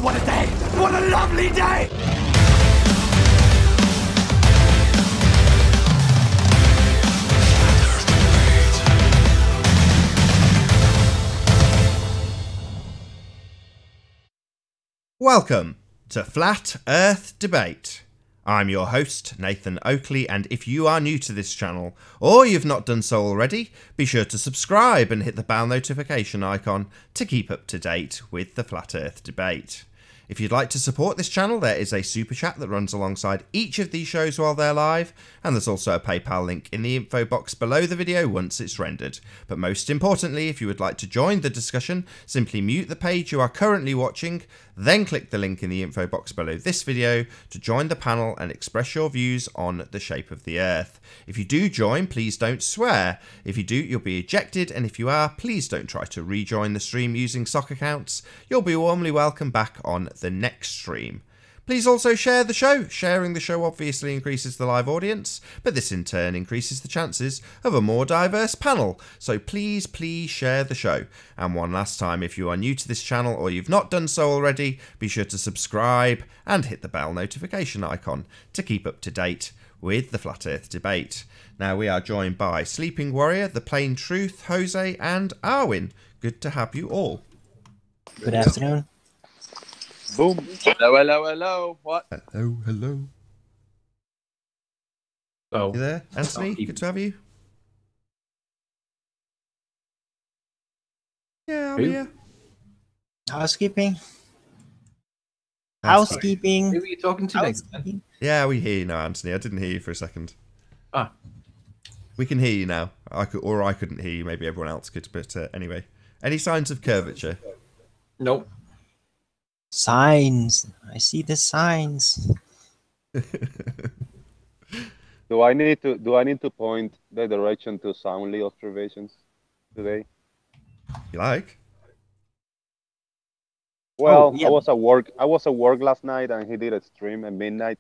Oh, what a day! What a lovely day! Welcome to Flat Earth Debate. I'm your host, Nathan Oakley, and if you are new to this channel, or you've not done so already, be sure to subscribe and hit the bell notification icon to keep up to date with the Flat Earth Debate. If you'd like to support this channel, there is a super chat that runs alongside each of these shows while they're live, and there's also a PayPal link in the info box below the video once it's rendered. But most importantly, if you would like to join the discussion, simply mute the page you are currently watching, then click the link in the info box below this video to join the panel and express your views on the shape of the Earth. If you do join, please don't swear. If you do, you'll be ejected, and if you are, please don't try to rejoin the stream using sock accounts. You'll be warmly welcome back on the next stream. Please also share the show. Sharing the show obviously increases the live audience, but this in turn increases the chances of a more diverse panel. So please share the show. And one last time, if you are new to this channel or you've not done so already, be sure to subscribe and hit the bell notification icon to keep up to date with the Flat Earth Debate. Now we are joined by Sleeping Warrior, The Plain Truth, Jose and Arwin. Good to have you all. Good afternoon. Boom. Hello, hello, hello. What? Hello, hello. Oh, You there, Anthony? Good to have you. Yeah, I'm here. housekeeping. Who Housekeeping. are you talking to next? Housekeeping. Yeah, we hear you now, Anthony. I didn't hear you for a second. Ah. We can hear you now. I couldn't hear you. Maybe everyone else could. But anyway, any signs of curvature? Nope. Signs. I see the signs. Do I need to point the direction to Soundly observations today? You like? Well, Oh, yeah. I was at work last night, and he did a stream at midnight,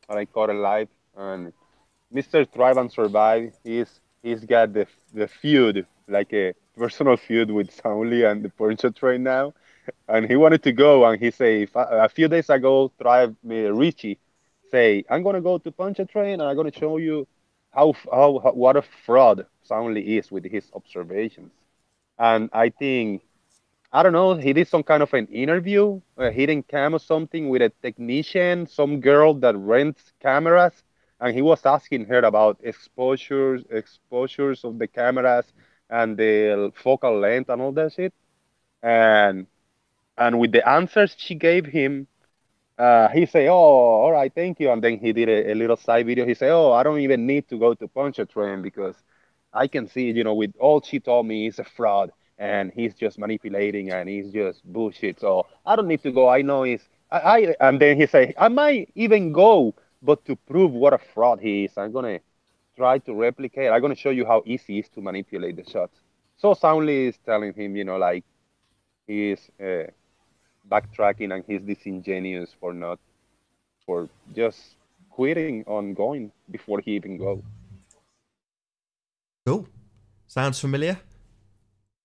and I caught it live. And Mr. Thrive and Survive, he's got the feud, like a personal feud with Soundly and the Poncho Train now. And he wanted to go, and he said a few days ago, Richie say, I'm gonna go to Poncho Train, and I'm gonna show you how what a fraud Soundly is with his observations. And I think, I don't know, he did some kind of an interview, a hidden cam or something with a technician, some girl that rents cameras, and he was asking her about exposures of the cameras and the focal length and all that shit. And with the answers she gave him, he say, "Oh, all right, thank you." And then he did a little side video. He say, "Oh, I don't even need to go to Poncho Train because I can see, with all she told me, he's a fraud and he's just manipulating and he's just bullshit. So I don't need to go. I know he's And then he say, I might even go, but to prove what a fraud he is, I'm gonna try to replicate. I'm gonna show you how easy it is to manipulate the shots." So Soundly is telling him, like he is backtracking and he's disingenuous for just quitting on going before he even go. Cool. Sounds familiar.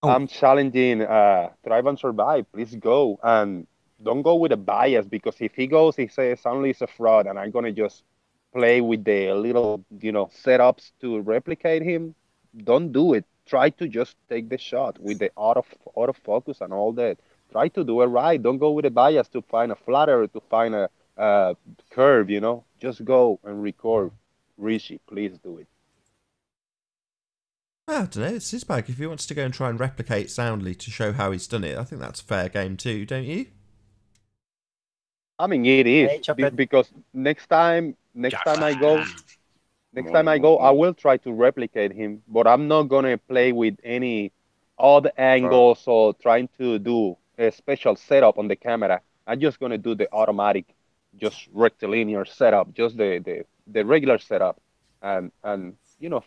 Oh. I'm challenging Thrive and Survive. Please go, and don't go with a bias, because if he goes, he says Soundly is a fraud, and I'm gonna just play with the little setups to replicate him. Don't do it. Try to just take the shot with the autofocus and all that. Try to do it right. Don't go with a bias to find a flatter, to find a curve, Just go and record. Rishi, please do it. I don't know. It's his bag. If he wants to go and try and replicate Soundly to show how he's done it, I think that's fair game too, don't you? I mean, it is Hey, chop it. because next time I go, I will try to replicate him, but I'm not gonna play with any odd angles or trying to do a special setup on the camera. I'm just gonna do the automatic, just rectilinear setup, just the regular setup, and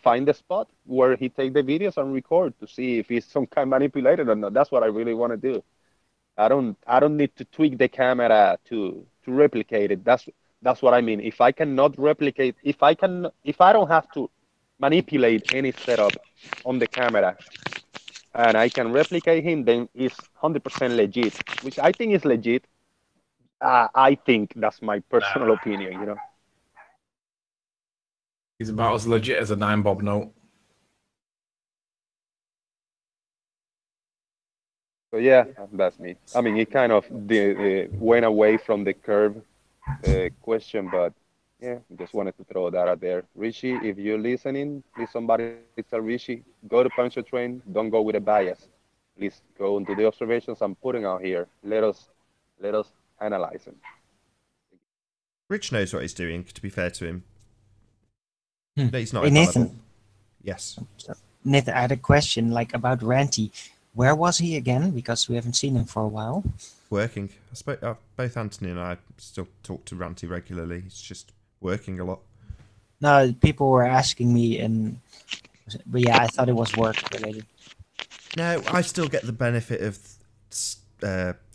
find the spot where he take the videos and record to see if he's some kind of manipulated or not. That's what I really want to do. I don't need to tweak the camera to replicate it. That's what I mean. If I cannot replicate, if I don't have to manipulate any setup on the camera, and I can replicate him, then it's 100% legit, which I think is legit. I think that's my personal opinion. You know. He's about as legit as a 9-bob note. So yeah, that's me. I mean, it kind of went away from the curve question, but yeah, just wanted to throw that out there. Richie, if you're listening, please somebody tell Richie, go to Puncture Train, don't go with a bias. Please go into the observations I'm putting out here. Let us analyze them. Rich knows what he's doing, to be fair to him. Hmm. But he's not Hey, infallible. Nathan. Yes. Nathan, I had a question like about Ranty. Where was he again? Because we haven't seen him for a while. Working. Both Anthony and I still talk to Ranty regularly. He's just working a lot. No, people were asking me, but yeah, I thought it was work related. No, I still get the benefit of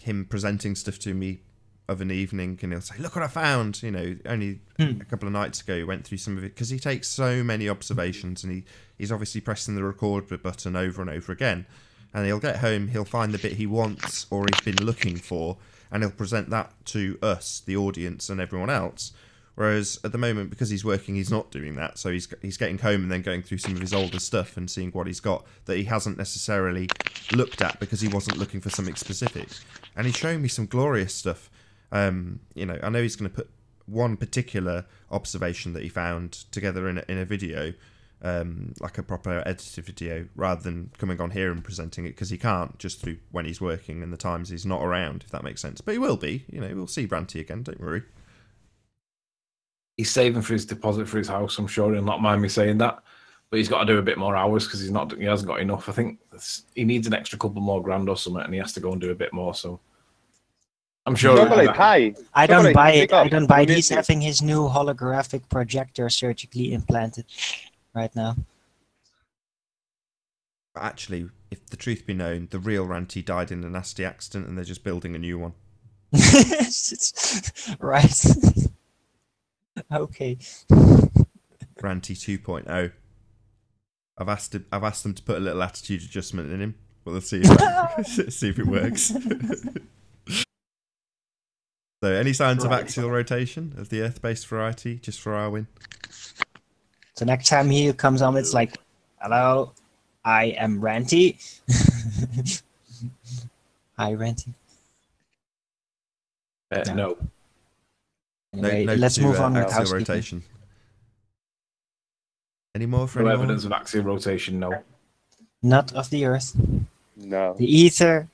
him presenting stuff to me of an evening, and he'll say, "Look what I found." You know, only a couple of nights ago, he went through some of it because he takes so many observations, and he's obviously pressing the record button over and over again. And he'll get home, he'll find the bit he wants or he's been looking for, and he'll present that to us, the audience, and everyone else. Whereas at the moment, because he's working, he's not doing that. So he's getting home and then going through some of his older stuff and seeing what he's got that he hasn't necessarily looked at because he wasn't looking for something specific. And he's showing me some glorious stuff. You know, I know he's going to put one particular observation that he found together in a video, like a proper edited video, rather than coming on here and presenting it, because he can't, just through when he's working and the times he's not around, if that makes sense. But he will be, you know, we'll see Ranty again, don't worry. He's saving for his deposit for his house. I'm sure he'll not mind me saying that. But he's got to do a bit more hours because he hasn't got enough. I think he needs an extra couple more grand or something, and he has to go and do a bit more. So I'm sure. Chocolate, hi. I don't Chocolate, buy pick it. up. I don't buy it. We He's miss you. having his new holographic projector surgically implanted right now. But actually, if the truth be known, the real Ranty died in a nasty accident and they're just building a new one. Right. Okay. Ranty 2.0. I've asked them to put a little attitude adjustment in him. We'll see if it works. So, any signs of axial rotation of the Earth-based variety, just for our win? So next time he comes on, it's like, "Hello, I am Ranty." Hi, Ranty. No. Anyway, No, let's to, move on with axial housekeeping. rotation. Any more for No anyone? evidence of axial rotation, no. Not of the Earth, No. the ether,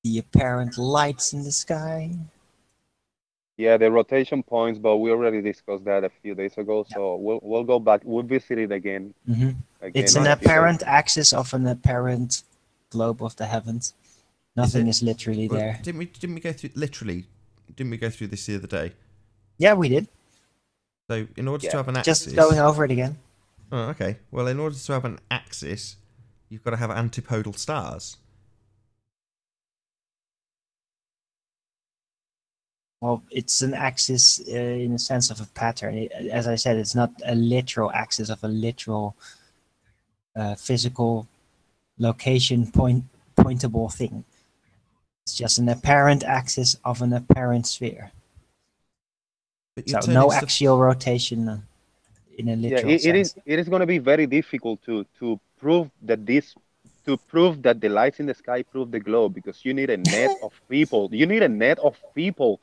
the apparent lights in the sky. Yeah, the rotation points, but we already discussed that a few days ago, so we'll go back. We'll visit it again. Mm-hmm. It's an in a few days. apparent axis of an apparent globe of the heavens. Nothing is literally Well, there. Didn't we go through Didn't we go through this the other day? Yeah, we did. So in order to have an axis, Just going over it again. Oh, okay. Well, in order to have an axis, you've got to have antipodal stars. Well, it's an axis in the sense of a pattern. As I said, it's not a literal axis of a literal physical location pointable thing. It's just an apparent axis of an apparent sphere. But So you're no turning stuff- axial rotation in a Yeah, literal sense. it is going to be very difficult to prove that the lights in the sky prove the globe, because you need a net of people. You need a net of people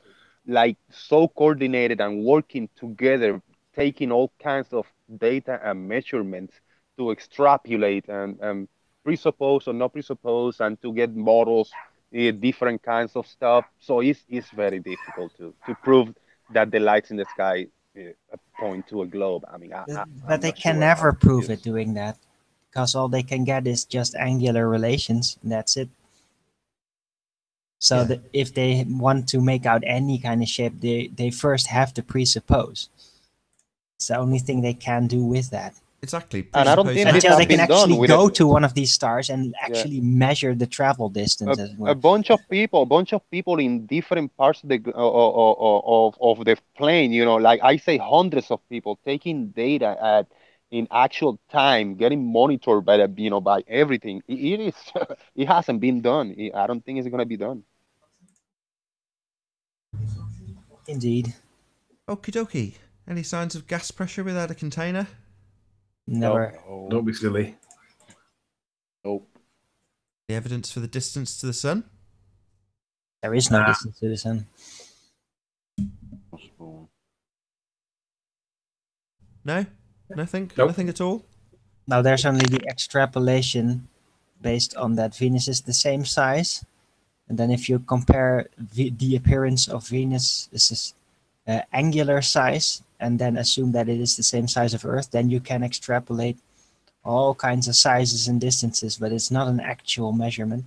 like so coordinated and working together, taking all kinds of data and measurements to extrapolate and presuppose or not presuppose, and to get models, different kinds of stuff. So it's very difficult to prove that the lights in the sky point to a globe. I mean, But they can never prove it doing that, because all they can get is just angular relations, and that's it. So Yeah. if they want to make out any kind of shape, they first have to presuppose. It's the only thing they can do with that. Exactly. And I don't think this Until has they can been done actually with go it. to one of these stars and actually measure the travel distance as A well. bunch of people in different parts of the of the plane. You know, like I say, hundreds of people taking data in actual time, getting monitored by by everything. It is it hasn't been done. I don't think it's going to be done. Indeed. Okie dokie. Any signs of gas pressure without a container? Never. No. Don't be silly. Nope. The evidence for the distance to the sun? There is no distance to the sun. No spoon. No? Nothing? Nope. Nothing at all? Now there's only the extrapolation based on that Venus is the same size, and then if you compare the appearance of Venus is angular size, and then assume that it is the same size of Earth, then you can extrapolate all kinds of sizes and distances, but it's not an actual measurement.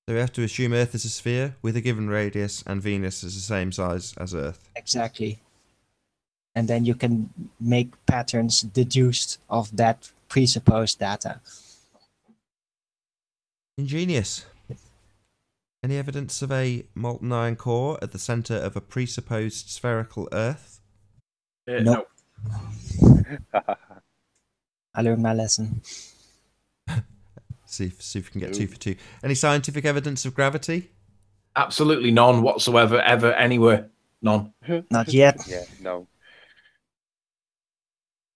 So we have to assume Earth is a sphere with a given radius and Venus is the same size as Earth. Exactly. And then you can make patterns deduced of that presupposed data. Ingenious. Any evidence of a molten iron core at the centre of a presupposed spherical Earth? Nope. No. I learned my lesson. See if we can get 2 for 2. Any scientific evidence of gravity? Absolutely none whatsoever, ever, anywhere. None. Not yet. Yeah, no.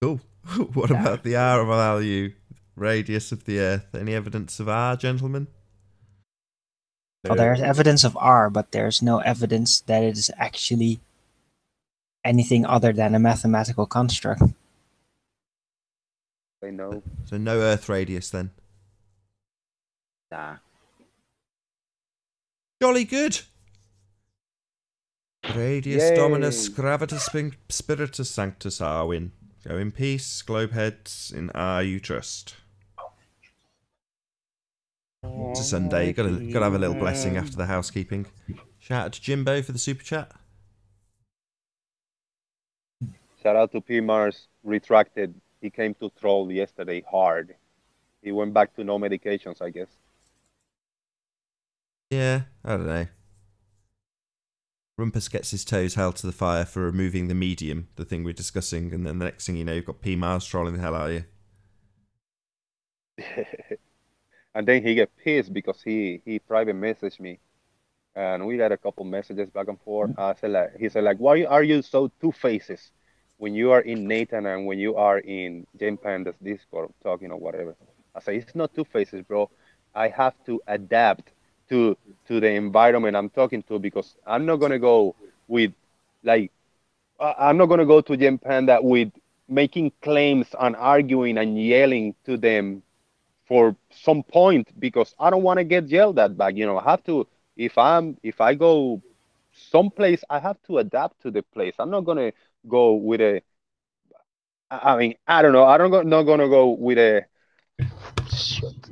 Cool. What about the R value, radius of the Earth? Any evidence of R, gentlemen? Well, there's evidence of R, but there's no evidence that it is actually anything other than a mathematical construct. I know. So no Earth radius then. Nah. Jolly good. Radius Yay. Dominus Gravitas Spiritus Sanctus Arwin. Go in peace, globeheads. In R you trust. It's a Sunday. You gotta have a little blessing after the housekeeping. Shout out to Jimbo for the super chat. Shout out to P Mars. Retracted. He came to troll yesterday hard. He went back to no medications, I guess. Yeah, I don't know. Rumpus gets his toes held to the fire for removing the medium, the thing we're discussing, and then the next thing you know, you've got P Mars trolling the hell out of you. And then he get pissed because he private messaged me, and we got a couple messages back and forth. He said like, why are you so two faces when you are in Nathan and when you are in Jane Panda's Discord talking or whatever? I say it's not two faces, bro. I have to adapt to the environment I'm talking to, because I'm not gonna go with like I'm not gonna go to Jane Panda with making claims and arguing and yelling to them for some point, because I don't want to get yelled at back. You know, I have to, if I go someplace, I have to adapt to the place. I'm not gonna go with a. I mean, I don't know. Not gonna go with a.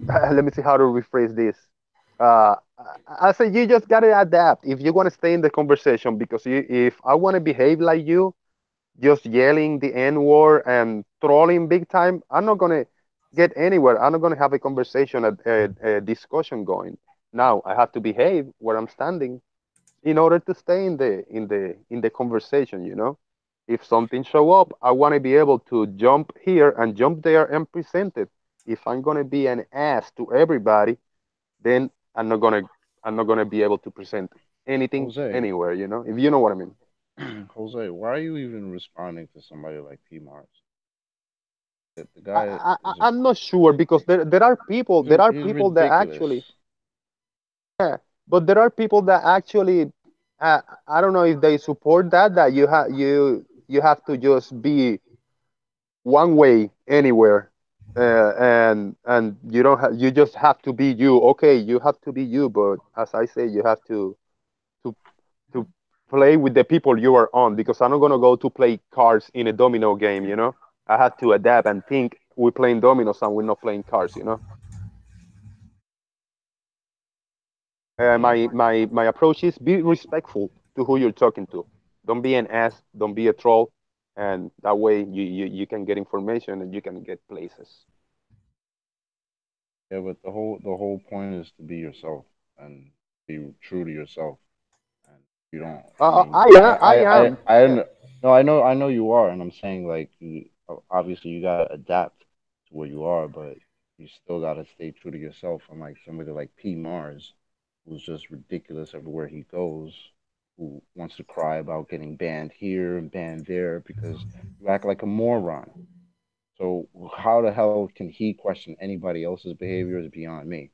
Let me see how to rephrase this. Uh, I say you just gotta adapt if you want to stay in the conversation. Because if I want to behave like you, just yelling the N word and trolling big time, I'm not gonna get anywhere. I'm not gonna have a conversation, a discussion going. Now I have to behave where I'm standing in order to stay in the conversation. You know, if something show up, I want to be able to jump here and jump there and present it. If I'm gonna be an ass to everybody, then I'm not gonna be able to present anything Jose. anywhere. You know, if you know what I mean. Jose, why are you even responding to somebody like P Mars? The guy is I'm not sure, because there are people he's that ridiculous. actually, yeah, but there are people that actually, I don't know if they support that you have to just be one way anywhere, and you don't you just have to be you. Okay, you have to be you, but as I say, you have to to play with the people you are on, because I'm not gonna go to play cards in a domino game. You know, I have to adapt and think we're playing dominoes and we're not playing cards. You know. My approach is be respectful to who you're talking to. Don't be an ass. Don't be a troll, and that way you can get information and you can get places. Yeah, but the whole point is to be yourself and be true to yourself. And you don't. I mean, I am. Yeah. no, I know you are, and I'm saying like obviously you gotta adapt to where you are, but you still gotta stay true to yourself. Unlike somebody like P Mars, who's just ridiculous everywhere he goes, who wants to cry about getting banned here and banned there because you act like a moron. So how the hell can he question anybody else's behavior is beyond me.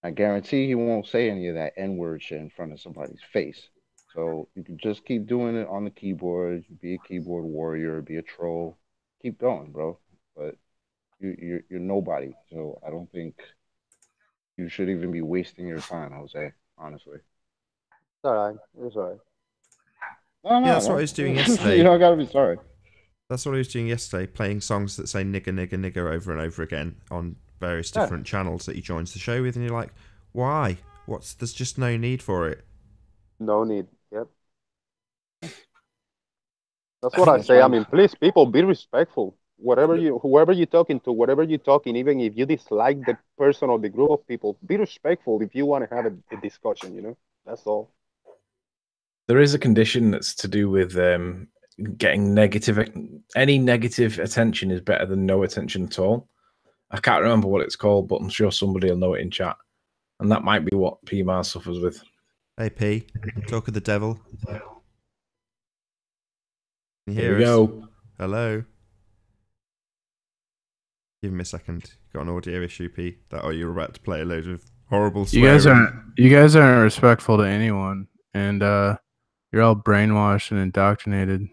I guarantee he won't say any of that N-word shit in front of somebody's face. So you can just keep doing it on the keyboard, be a keyboard warrior, be a troll, keep going, bro. But you're nobody. So I don't think you should even be wasting your time, Jose. Honestly. It's all right. It's all right. No, Yeah, that's what I was doing you yesterday. don't gotta be sorry. That's what I was doing yesterday, playing songs that say nigger, nigger, nigger over and over again on various different channels that he joins the show with, and you're like, why? There's just no need for it. No need. Yep. That's what I say. I mean, please, people, be respectful. Whoever you're talking to, whatever you're talking, even if you dislike the person or the group of people, be respectful if you want to have a discussion. You know, that's all. There is a condition that's to do with getting negative. Any negative attention is better than no attention at all. I can't remember what it's called, but I'm sure somebody will know it in chat. And that might be what P Mars suffers with. Hey P, talk of the devil. Can you Here hear we us? go. Hello. Give me a second. Got an audio issue, P. Or you're about to play a load of horrible swearing. You guys aren't respectful to anyone, and you're all brainwashed and indoctrinated.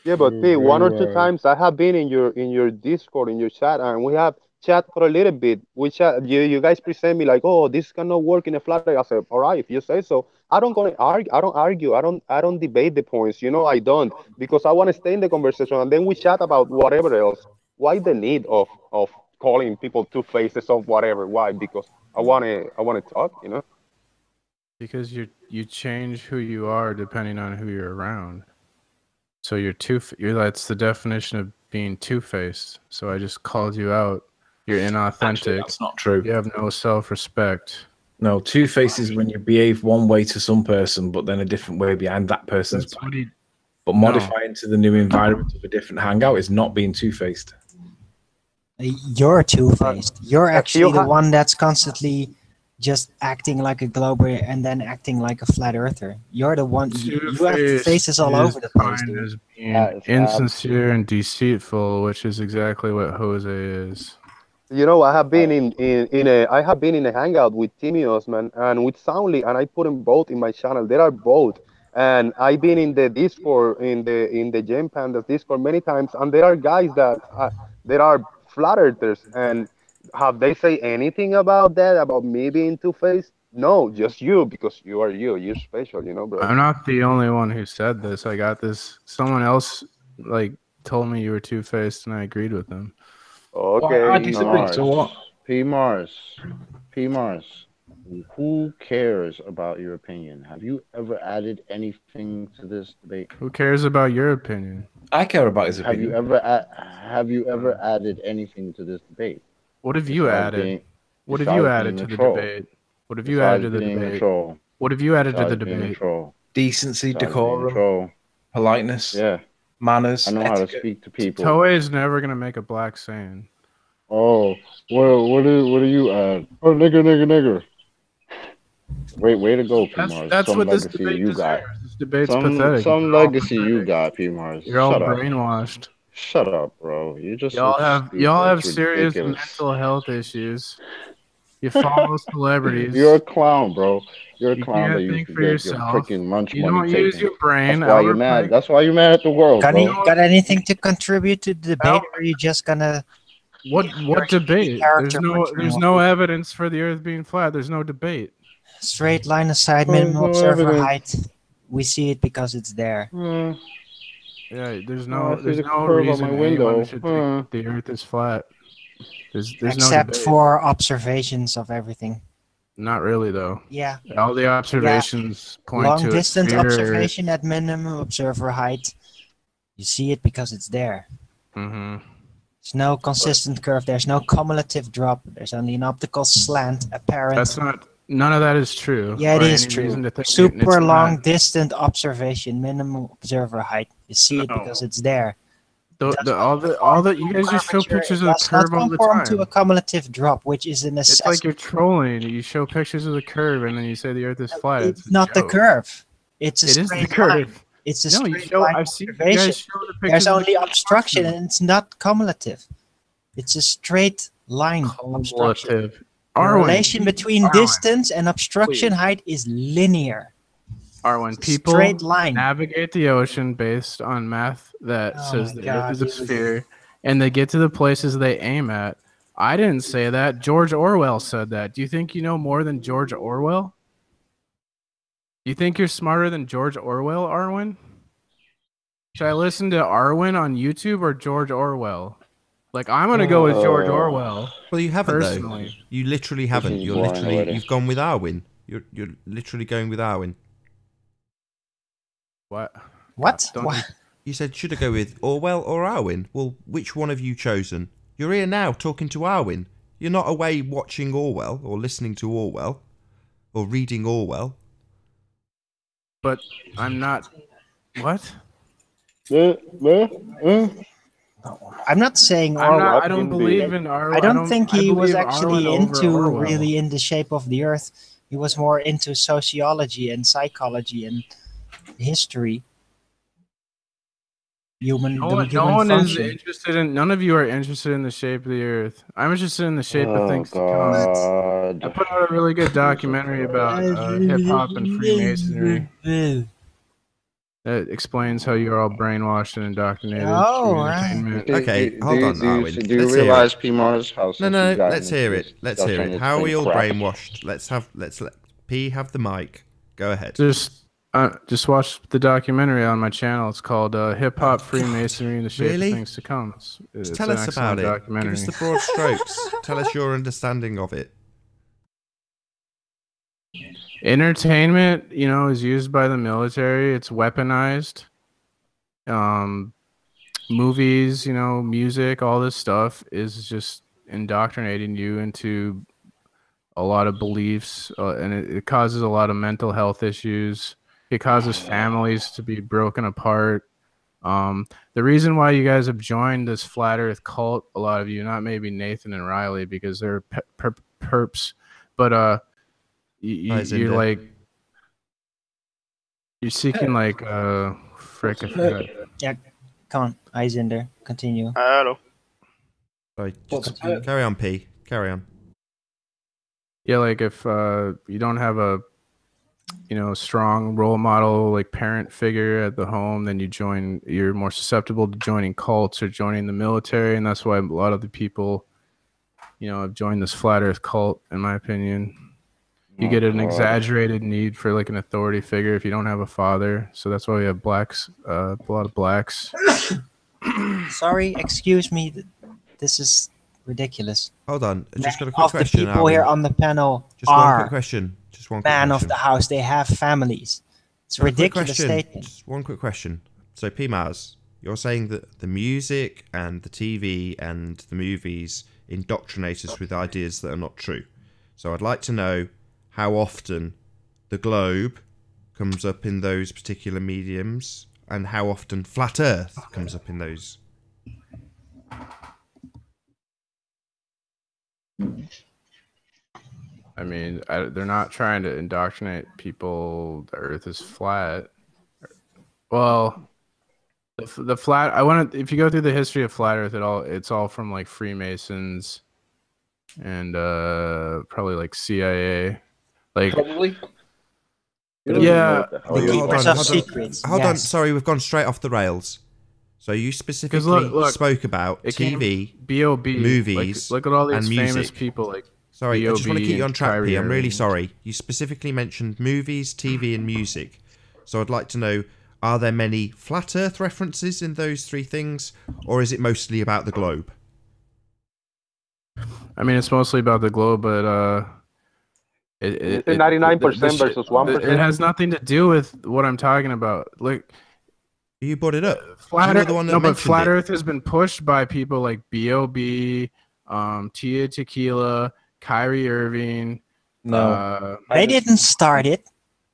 Yeah, but P, one or two times I have been in your Discord, in your chat, and we have chat for a little bit. We chat. You guys present me like, oh, this cannot work in a flat rate. I said, all right, if you say so. I don't gonna argue. I don't argue. I don't debate the points. You know, I don't, because I want to stay in the conversation, and then we chat about whatever else. Why the need of calling people two faces of whatever? Why? Because I wanna talk. You know. Because you change who you are depending on who you're around. So that's the definition of being two-faced. So I just called you out. You're inauthentic. Actually, that's not true. You have no self-respect. No, two-faced is when you behave one way to some person, but then a different way behind that person's back. But modifying to the new environment of a different hangout is not being two-faced. You're two-faced. You're actually the one that's constantly just acting like a glober and then acting like a flat earther. You're the one. You have faces all over the place, dude. As being insincere and deceitful, which is exactly what Jose is. You know, I have been in a hangout with Timmy Osman and with Soundly, and I put them both in my channel. There are both, and I've been in the Discord, in the Gem Pandas Discord many times, and there are guys that there are flat earthers, and have they say anything about that, about me being two-faced? No, just you, because you are you. You're special, you know, bro. I'm not the only one who said this. I got this. Someone else told me you were two-faced, and I agreed with them. Okay. Well, I disagree. So what? P Mars, who cares about your opinion? Have you ever added anything to this debate? Who cares about your opinion? I care about his opinion. Have you ever added anything to this debate? What have you added? What have you added to the debate? What have you added to the debate? What have you added to the debate? Decency, decorum, politeness, manners. I know how to speak to people. Toei is never gonna make a black saying. Oh, what do you add? Oh, nigger. Way to go, P Mars. That's what this debate deserves. This debate's pathetic. Some legacy you got, P Mars. You're all brainwashed. Shut up, bro. You just y'all have serious mental health issues. You follow celebrities. You're a clown, bro. You're a clown that you get your freaking lunch money. You don't use your brain. That's why you're mad. That's why you're mad at the world, bro. Got anything to contribute to the debate, or are you just gonna? What debate? There's no evidence for the Earth being flat. There's no debate. Straight line aside, minimum observer height. We see it because it's there. Yeah, there's no reason anyone should think the Earth is flat. There's except for observations of everything. Not really, though. Yeah. All the observations point to long distance observation at minimum observer height. You see it because it's there. Mm-hmm. There's no consistent curve. There's no cumulative drop. There's only an optical slant apparent. That's not. None of that is true. Yeah, it is true. Super long distant observation, minimum observer height. You see it because it's there. all the you guys just show pictures of the curve all the time. To a cumulative drop, which is an It's like you're trolling. You show pictures of the curve and then you say the Earth is flat. It's not the curve. It's a it is straight the curve. line. It's a straight line. I've seen you guys show the pictures. There's only obstruction, and it's not cumulative. It's a straight line obstruction. The relation between distance and obstruction height is linear. When people straight line. Navigate the ocean based on math that says the Earth is a sphere, and they get to the places they aim at. I didn't say that. George Orwell said that. Do you think you know more than George Orwell? You think you're smarter than George Orwell, Arwen? Should I listen to Arwen on YouTube or George Orwell? Like, I'm gonna go with George Orwell. Well, you haven't personally. Though. You literally haven't. You've gone with Arwen. You're literally going with Arwen. What? What? You said, should I go with Orwell or Arwen? Well, which one have you chosen? You're here now talking to Arwen. You're not away watching Orwell or listening to Orwell or reading Orwell. But I'm not. What? I'm not saying Orwell. I don't believe in Orwell. I don't think he was actually into really in the shape of the Earth. He was more into sociology and psychology and history. No one is interested in. None of you are interested in the shape of the Earth. I'm interested in the shape of things to come. I put out a really good documentary about hip hop and Freemasonry. That explains how you're all brainwashed and indoctrinated. Oh, entertainment. Okay, hold on, Arwen. Do you realize P-Mars how? No. Let's hear it. Let's hear it. How are we all brainwashed? Let's let P have the mic. Go ahead. Just watch the documentary on my channel. It's called Hip Hop, Freemasonry, and the Shape of Things to Come. It's tell us about it. Give us the broad strokes. Tell us your understanding of it. Entertainment, is used by the military. It's weaponized. Movies, music, all this stuff is just indoctrinating you into a lot of beliefs, and it causes a lot of mental health issues. It causes families to be broken apart. The reason why you guys have joined this flat Earth cult, a lot of you, not maybe Nathan and Riley because they're perps, but you're like you're seeking like frick. I forgot. Yeah, come on, eyes in there. Continue. Hello. Sorry, just carry on, P. Carry on. Yeah, like if you don't have a strong role model, like parent figure at the home, then you're more susceptible to joining cults or joining the military, and that's why a lot of the people, have joined this flat Earth cult, in my opinion. You get an exaggerated need for like an authority figure if you don't have a father, so that's why we have blacks, a lot of blacks. Sorry, excuse me. This is ridiculous. Hold on, I just got a quick question. The people here on the panel just one quick question. Just one quick man question. of the house. They have families. It's a ridiculous statement. Just one quick question. So, P-Mars, you're saying that the music and the TV and the movies indoctrinate us with ideas that are not true. So I'd like to know how often the globe comes up in those particular mediums and how often flat Earth comes up in those. I mean, they're not trying to indoctrinate people. The Earth is flat. Well, the flat. If you go through the history of flat Earth, it's all from like Freemasons and probably like CIA. Like probably. Yeah. Hold on. Sorry, we've gone straight off the rails. So you specifically spoke about TV, B.O.B. movies, look at all these and famous music. people like. Sorry, I just want to keep you on track, P. I'm really Irving. sorry. You specifically mentioned movies, TV, and music. So I'd like to know, are there many flat Earth references in those three things, or is it mostly about the globe? I mean, it's mostly about the globe, but 99% versus 1%. It has nothing to do with what I'm talking about. Like, you brought it up. Flat Earth, but Flat Earth has been pushed by people like B.O.B., Tia Tequila, Kyrie Irving. No, they didn't start it.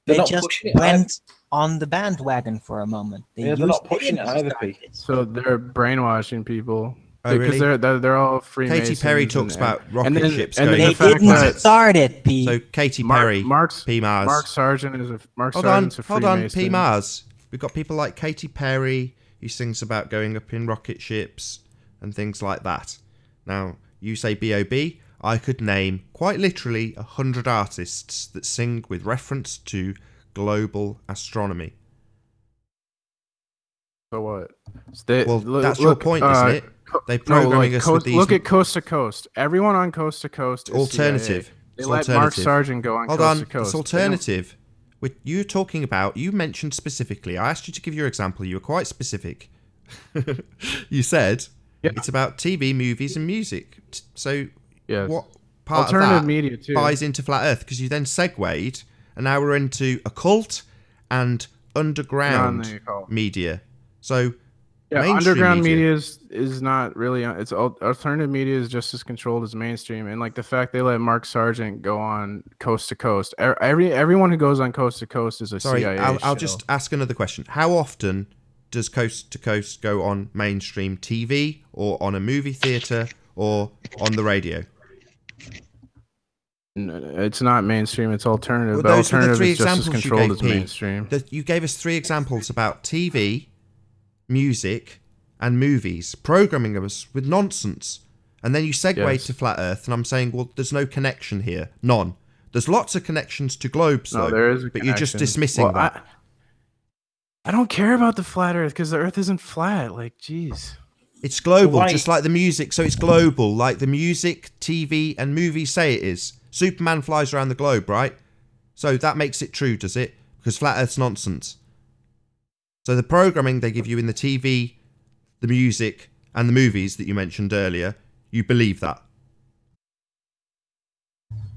They not just pushing it went on the bandwagon for a moment. they're not pushing it either, Pete. So they're brainwashing people. Oh, Because really? they're all Freemasons. Katy Perry talks about rocket then, ships and going then They the fact didn't that start it, Pete. So Katy Perry, P. Mars. Mark Sargent is a Hold on, Sargent's a hold on, Freemason. P. Mars. We've got people like Katy Perry who sings about going up in rocket ships and things like that. Now, you say B.O.B. I could name quite literally 100 artists that sing with reference to global astronomy. So what? Well, that's your point, isn't it? They're programming us with these. Look at Coast to Coast. Everyone on Coast to Coast is alternative. CIA. They It's let Mark alternative. Sargent go on Hold Coast on, to Coast. it's alternative. You're talking about, you mentioned specifically, I asked you to give your example, you were quite specific. You said it's about TV, movies, and music. So what part alternative of that media too buys into Flat Earth? Because you then segued, and now we're into occult and underground media. So underground media is not really. It's alternative media is just as controlled as mainstream, and like the fact they let Mark Sargent go on Coast to Coast. Everyone who goes on Coast to Coast is a CIA. I'll just ask another question. How often does Coast to Coast go on mainstream TV or on a movie theater or on the radio? It's not mainstream. It's alternative. Well, but those were the alternative three is just as examples you controlled gave, as Pete. mainstream. You gave us 3 examples about TV, music, and movies programming us with nonsense, and then you segue to Flat Earth, and I'm saying, well, there's no connection here. None. There's lots of connections to globes, though. No, there is a but you're just dismissing that. I don't care about the flat Earth because the Earth isn't flat. Like, jeez. It's global, just like the music. So it's global, like the music, TV, and movies say it is. Superman flies around the globe, right? So that makes it true, does it? Because Flat Earth's nonsense. So the programming they give you in the TV, the music, and the movies that you mentioned earlier, you believe that?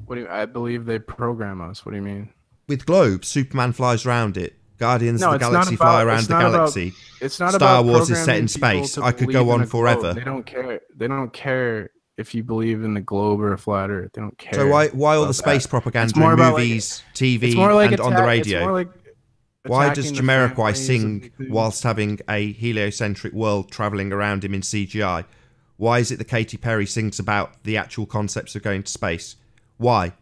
What do you? I believe they program us. What do you mean? With globes, Superman flies around it. Guardians of the Galaxy fly around the galaxy. It's not Star about Wars is set in programming space. people to I could believe go in on a globe. forever. They don't care. They don't care if you believe in the globe or a flat Earth. They don't care. So why all the space propaganda in movies, TV, and on the radio? Why does Jamiroquai sing whilst having a heliocentric world travelling around him in CGI? Why is it that Katy Perry sings about the actual concepts of going to space? Why?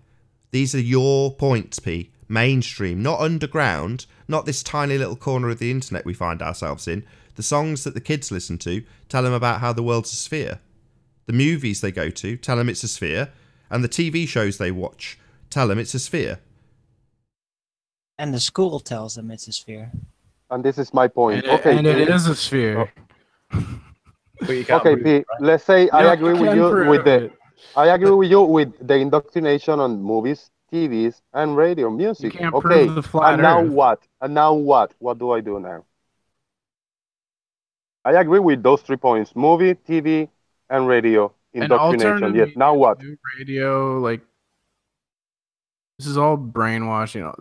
These are your points, P. Mainstream, not underground, not this tiny little corner of the internet we find ourselves in. The songs that the kids listen to tell them about how the world's a sphere. The movies they go to tell them it's a sphere, and the TV shows they watch tell them it's a sphere. And the school tells them it's a sphere. And this is my point. And it is a sphere. Okay, Pete. Let's say I agree with you with the indoctrination on movies, TVs, and radio music. You can't okay. prove the flat And now Earth. what? And now what? What do I do now? I agree with those 3 points: movie, TV, and radio indoctrination. Yes. Now what? Radio, like, this is all brainwashing.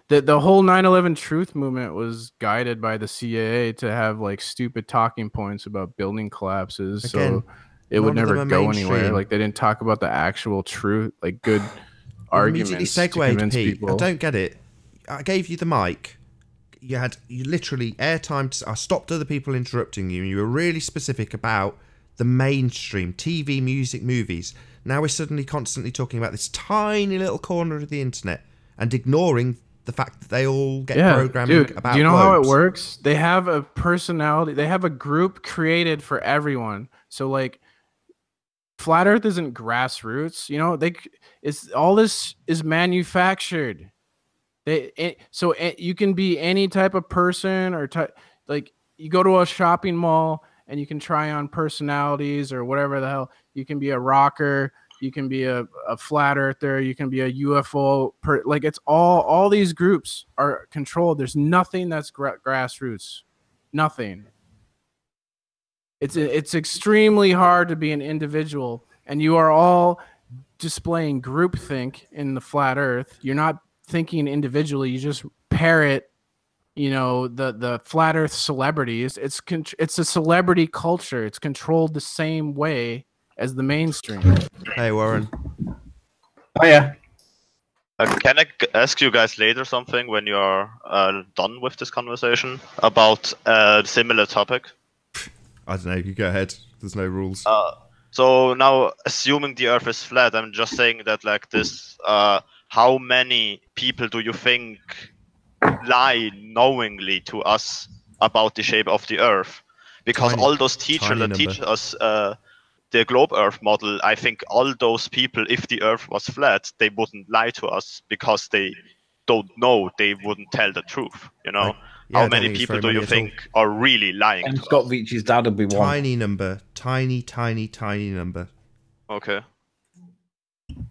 The whole 9/11 truth movement was guided by the CIA to have like stupid talking points about building collapses, Again, so it would never go anywhere. mainstream. Like, they didn't talk about the actual truth, like good arguments Immediately to segued, convince Pete. people. I don't get it. I gave you the mic. You literally airtime. I stopped other people interrupting you, and you were really specific about the mainstream TV, music, movies. Now we're suddenly constantly talking about this tiny little corner of the internet and ignoring the fact that they all get programming about do you know how it globes. works? They have a personality. They have a group created for everyone. So like, Flat Earth isn't grassroots. You know, all this is manufactured. You can be any type of person or like, you go to a shopping mall and you can try on personalities or whatever the hell. You can be a rocker, you can be a flat earther, you can be a UFO. Like, it's all these groups are controlled. There's nothing that's grassroots. Nothing. It's extremely hard to be an individual, and you are all displaying groupthink in the flat Earth. You're not thinking individually. You just parrot, the flat Earth celebrities. It's a celebrity culture. It's controlled the same way as the mainstream. Hey, Warren. Oh yeah. Can I ask you guys later something when you're done with this conversation about a similar topic? I don't know. You go ahead. There's no rules. So now, assuming the Earth is flat, I'm just saying that like this. How many people do you think lie knowingly to us about the shape of the Earth? Because all those teachers that teach us the globe Earth model, I think all those people, if the Earth was flat, they wouldn't lie to us because they don't know. They wouldn't tell the truth. You know, how many people do you think are really lying? And Scott Veach's dad would be one. Tiny number, tiny number. Okay.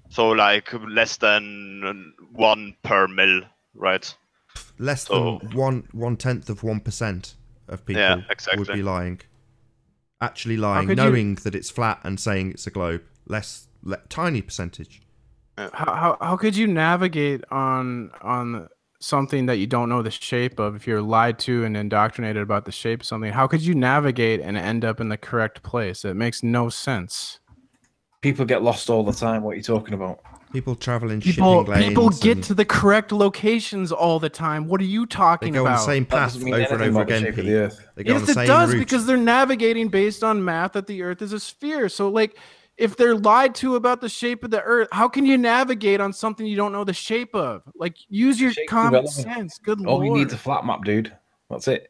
So like less than 1 per mil, right? Less than 1/10 of 1% of people would be lying. Actually lying, knowing that it's flat and saying it's a globe. Tiny percentage. How could you navigate on something that you don't know the shape of? If you're lied to and indoctrinated about the shape of something, how could you navigate and end up in the correct place? It makes no sense. People get lost all the time. What are you talking about? People travel in shipping lanes. People get to the correct locations all the time. What are you talking about? They go on the same path over and over again, Pete. They go on the same route. Because they're navigating based on math that the Earth is a sphere. So, like, if they're lied to about the shape of the Earth, how can you navigate on something you don't know the shape of? Like, use your common sense. Good lord. All you need is a flat map, dude. That's it.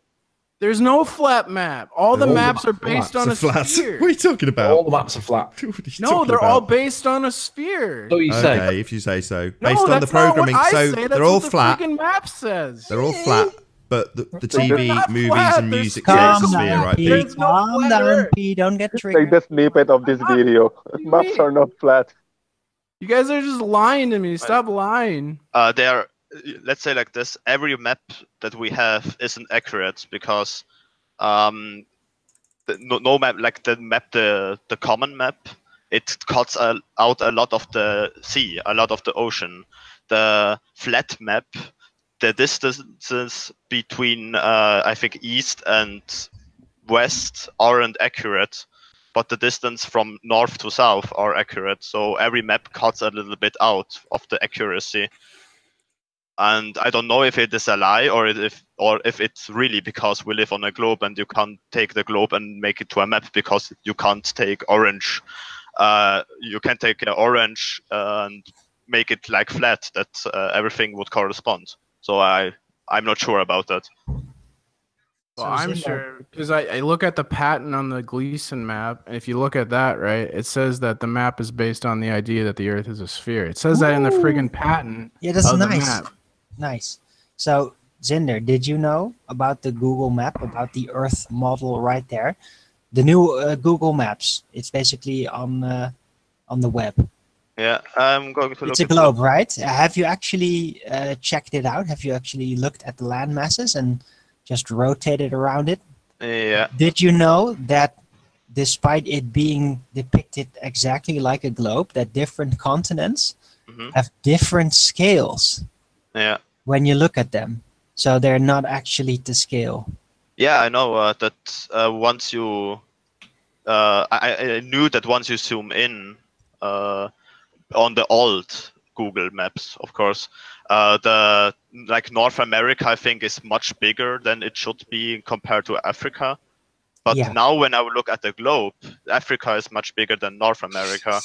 There's no flat map. All the maps are based on a sphere. What are you talking about? All the maps are flat. No, they're all based on a sphere. So you say. Okay, if you say so. No, based on the programming, so they're all flat. The freaking map says. They're all flat, but the TV, movies, and music say it's a sphere, right, Pete? Calm down, Pete. Don't get triggered. Take the snippet of this video. Maps are not flat. You guys are just lying to me. Stop lying. They are. Let's say like this: every map that we have isn't accurate because no map, like the common map, it cuts out a lot of the sea, a lot of the ocean. The flat map, the distances between I think east and west aren't accurate, but the distance from north to south are accurate. So every map cuts a little bit out of the accuracy. And I don't know if it is a lie or if it's really because we live on a globe and you can't take the globe and make it to a map because you can't take orange. You can take orange and make it like flat, that everything would correspond. So I'm not sure about that. Well, I'm sure because I look at the pattern on the Gleason map, and if you look at that, right, it says that the map is based on the idea that the Earth is a sphere. It says that in the friggin' patent. Yeah, that's of nice. The map. Nice. So, Zinder, did you know about the Google map, about the Earth model right there? The new Google Maps. It's basically on the web. Yeah, I'm going to look. It's a globe, right? Have you actually checked it out? Have you actually looked at the land masses and just rotated around it? Yeah. Did you know that despite it being depicted exactly like a globe, that different continents have different scales? Yeah. When you look at them, so they're not actually to scale. Yeah, I know that once you, I knew that once you zoom in on the old Google Maps, of course, the like North America, I think, is much bigger than it should be compared to Africa. But now when I look at the globe, Africa is much bigger than North America.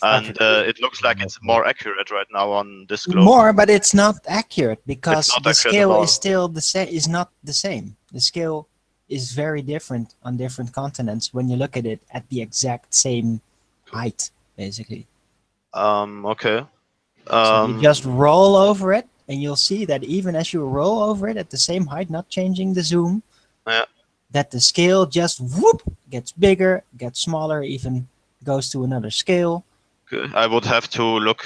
And it looks like it's more accurate right now on this globe. More, but it's not accurate because the accurate scale is still the same. Is not the same. The scale is very different on different continents when you look at it at the exact same height, basically. Okay. So you just roll over it, and you'll see that even as you roll over it at the same height, not changing the zoom, that the scale just whoop gets bigger, gets smaller, even goes to another scale. Okay. I would have to look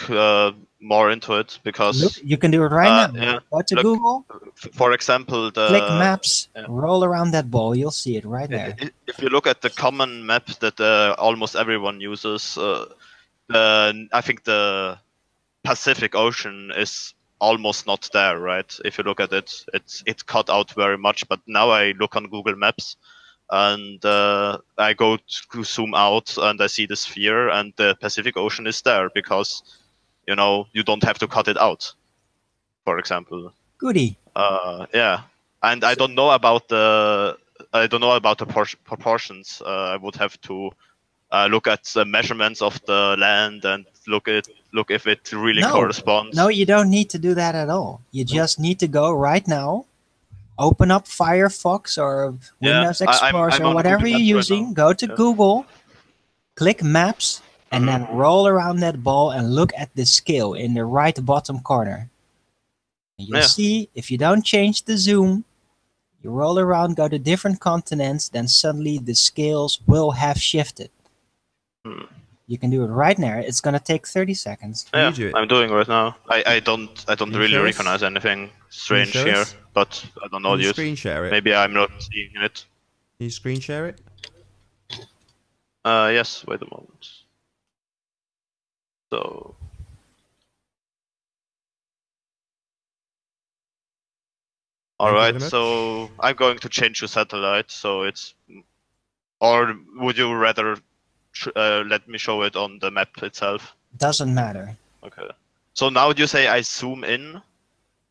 more into it because you can do it right now. Yeah. Go to Google. For example, click maps, roll around that ball. You'll see it right there. If you look at the common map that almost everyone uses, I think the Pacific Ocean is almost not there, right? If you look at it, it's cut out very much. But now I look on Google Maps, and I go to zoom out, and I see the sphere, and the Pacific Ocean is there because, you know, you don't have to cut it out, for example. Goody. Yeah, and I don't know about the proportions. I would have to look at the measurements of the land and look if it really corresponds. No, you don't need to do that at all. You just need to go right now, open up Firefox or Windows Explorer I'm or on whatever Google you're Maps right using. now. Go to Google, click Maps, and then roll around that ball and look at the scale in the right bottom corner. And you'll see if you don't change the zoom, you roll around, go to different continents, then suddenly the scales will have shifted. You can do it right now. It's gonna take 30 seconds. Yeah, do it? I'm doing it right now. I don't really show us? recognize anything strange show here, us? but I don't know Can you yet. screen share it? Maybe I'm not seeing it. Can you screen share it? Yes. Wait a moment. So. All right. So I'm going to change the satellite. So it's. Or would you rather let me show it on the map itself? Doesn't matter. Okay. So now you say I zoom in,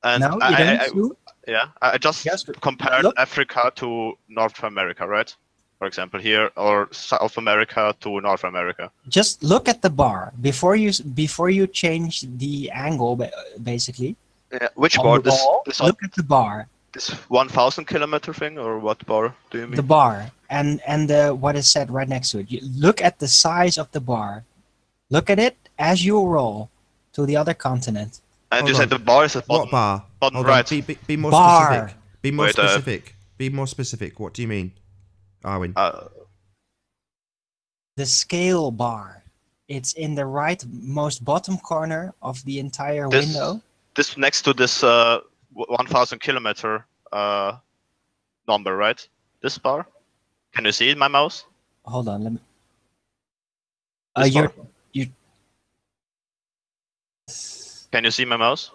and No, you don't zoom. Yeah, I just compared Africa to North America, right? For example, here, or South America to North America. Just look at the bar before you change the angle, basically. Yeah. Which bar? Look at the bar. This 1,000 kilometer thing, or what bar do you mean? The bar and what is said right next to it. You look at the size of the bar. Look at it as you roll to the other continent. And you said the bar is at bottom. What bar? Bottom right. Be more bar. specific. Be more specific. Be more specific. What do you mean, Arwin? The scale bar. It's in the rightmost bottom corner of the entire window. This next to this 1,000 kilometer number, right? This bar. Can you see it in my mouse? Hold on, let me. Can you see my mouse?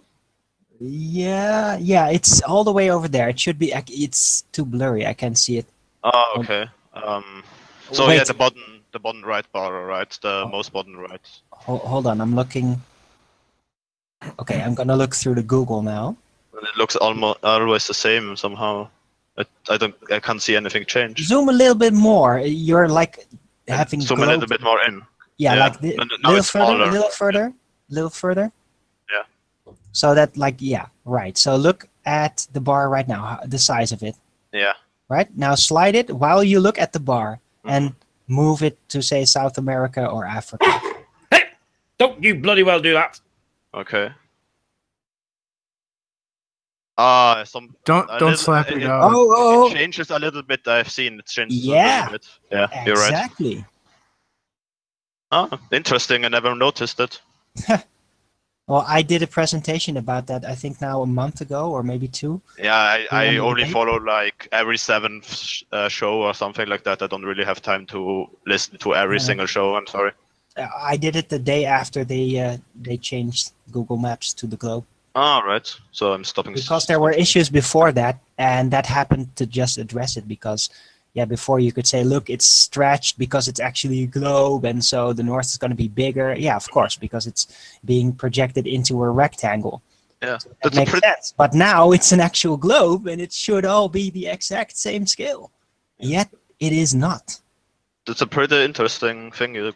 Yeah, it's all the way over there. It should be. It's too blurry. I can't see it. Oh, okay. So Wait. yeah, the bottom right bar, right? The most bottom right. Hold on, I'm looking. Okay, I'm gonna look through the Google now. And it looks always the same somehow. I can't see anything change. Zoom a little bit more. You're like having. Zoom a little bit more in. Yeah, like a little further. Yeah. So that right. So look at the bar right now, the size of it. Yeah. Right, now slide it while you look at the bar and move it to say South America or Africa. Hey, don't you bloody well do that. Okay. Don't slap your dog. Oh. It changes a little bit. I've seen it changes a Yeah. little bit. Yeah, you're right. Exactly. Oh, interesting. I never noticed it. Well, I did a presentation about that, I think now a month ago or maybe 2. Yeah, I only follow like every 7th show or something like that. I don't really have time to listen to every single show. I'm sorry. I did it the day after they changed Google Maps to the globe. Oh, right. So I'm stopping. Because there were issues before that, and that happened to just address it because, before you could say, look, it's stretched because it's actually a globe, and so the north is going to be bigger. Yeah, of course, because it's being projected into a rectangle. Yeah, so that makes sense. But now it's an actual globe, and it should all be the exact same scale. Yet it is not. That's a pretty interesting thing you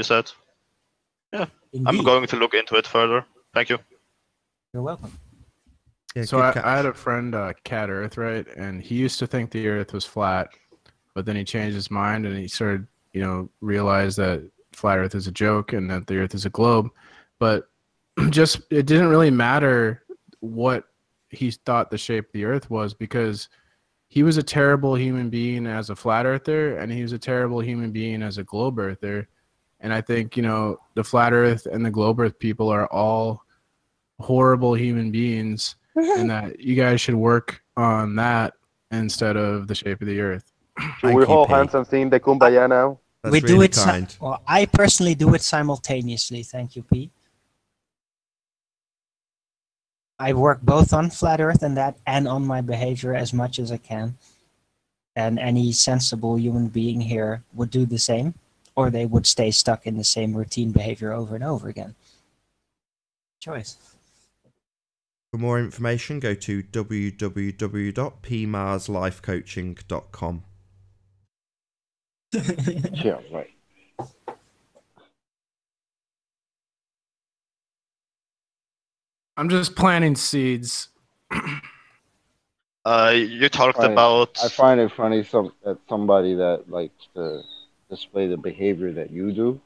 said. Yeah, Indeed. I'm going to look into it further. Thank you. You're welcome. Yeah, so I had a friend, Cat Earth, right? And he used to think the Earth was flat, but then he changed his mind and he started, realized that flat Earth is a joke and that the Earth is a globe. But it didn't really matter what he thought the shape of the Earth was, because he was a terrible human being as a flat earther, and he was a terrible human being as a globe earther. And I think, the flat Earth and the globe Earth people are all horrible human beings, and that you guys should work on that instead of the shape of the Earth. Should we hold hands and sing the Kumbaya now? That's we really do it. kind. Well, I personally do it simultaneously. Thank you, Pete. I work both on flat Earth and on my behavior as much as I can. And any sensible human being here would do the same, or they would stay stuck in the same routine behavior over and over again. choice. For more information, go to www.pmarslifecoaching.com. Yeah, right. I'm just planting seeds. You talked I about. find it funny that somebody that likes to display the behavior that you do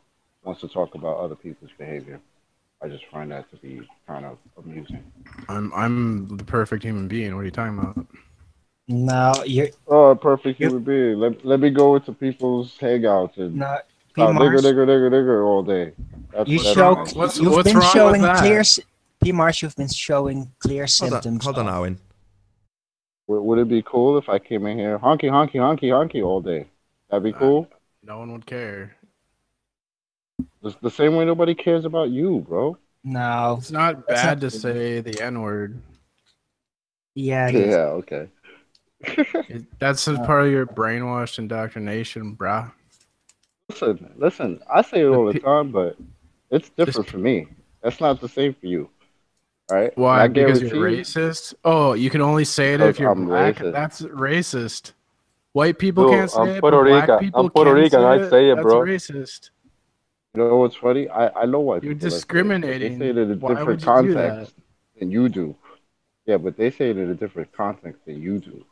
wants to talk about other people's behavior. I just find that to be kind of amusing. I'm the perfect human being. What are you talking about? No, you're Oh, a perfect you human being. Let me go into people's hangouts and no P shout nigger, Mars. nigger, nigger, nigger all day. That's You what that's show nice. What's you've been wrong showing with clear that? P Mars. You've been showing clear symptoms. Hold on, of- Owen. Would it be cool if I came in here honky, honky, honky, honky all day? That'd be cool. No one would care. It's the same way nobody cares about you, bro. No, It's not that's bad not- to say the N word. yeah, Yeah, okay. That's a part of your brainwashed indoctrination, brah. Listen. I say it all the pe- time, but it's different Just- for me. That's not the same for you. All right? Why? I Because you're guarantee racist? Oh, you can only say it because if you're I'm black. racist. That's racist. White people Dude, can't say I'm it, Puerto but black Rican. people I'm Puerto can Rican. I'd say it, That's bro. racist. You know what's funny? I know why You're people that say it, but discriminating. they say it in a Why different would you do that? context than you do. Yeah, but they say it in a different context than you do.